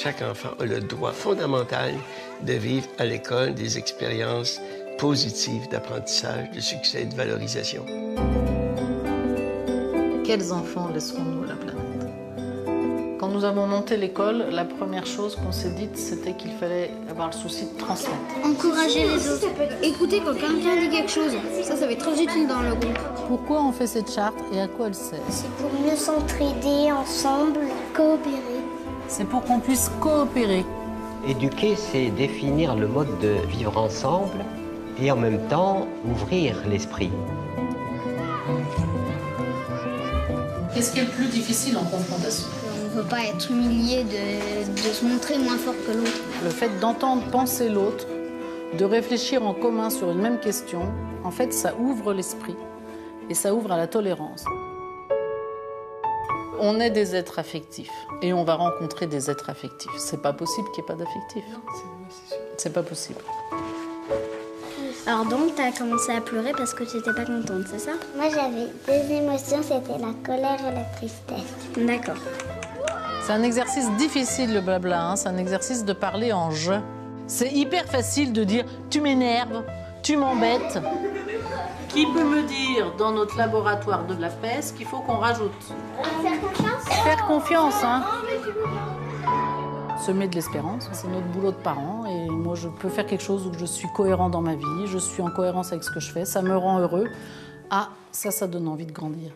Chaque enfant a le droit fondamental de vivre à l'école des expériences positives d'apprentissage, de succès et de valorisation. Quels enfants laisserons-nous à la planète? Quand nous avons monté l'école, la première chose qu'on s'est dite, c'était qu'il fallait avoir le souci de transmettre. Encourager les autres. Écouter quand quelqu'un dit quelque chose. Ça va être très utile dans le groupe. Pourquoi on fait cette charte et à quoi elle sert? C'est pour mieux s'entraider ensemble, coopérer. C'est pour qu'on puisse coopérer. Éduquer, c'est définir le mode de vivre ensemble et en même temps ouvrir l'esprit. Qu'est-ce qui est le plus difficile en confrontation? On ne peut pas être humilié de se montrer moins fort que l'autre. Le fait d'entendre penser l'autre, de réfléchir en commun sur une même question, en fait, ça ouvre l'esprit et ça ouvre à la tolérance. On est des êtres affectifs et on va rencontrer des êtres affectifs. C'est pas possible qu'il n'y ait pas d'affectifs. C'est pas possible. Alors donc, tu as commencé à pleurer parce que tu n'étais pas contente, c'est ça? Moi, j'avais deux émotions, c'était la colère et la tristesse. D'accord. C'est un exercice difficile, le blabla, hein. C'est un exercice de parler en « je ». C'est hyper facile de dire « tu m'énerves »,« tu m'embêtes ». Qui peut me dire, dans notre laboratoire de la PES, qu'il faut qu'on rajoute? Faire confiance? Faire confiance, hein. Semer de l'espérance, c'est notre boulot de parents. Et moi, je peux faire quelque chose où je suis cohérent dans ma vie, je suis en cohérence avec ce que je fais, ça me rend heureux. Ah, ça donne envie de grandir.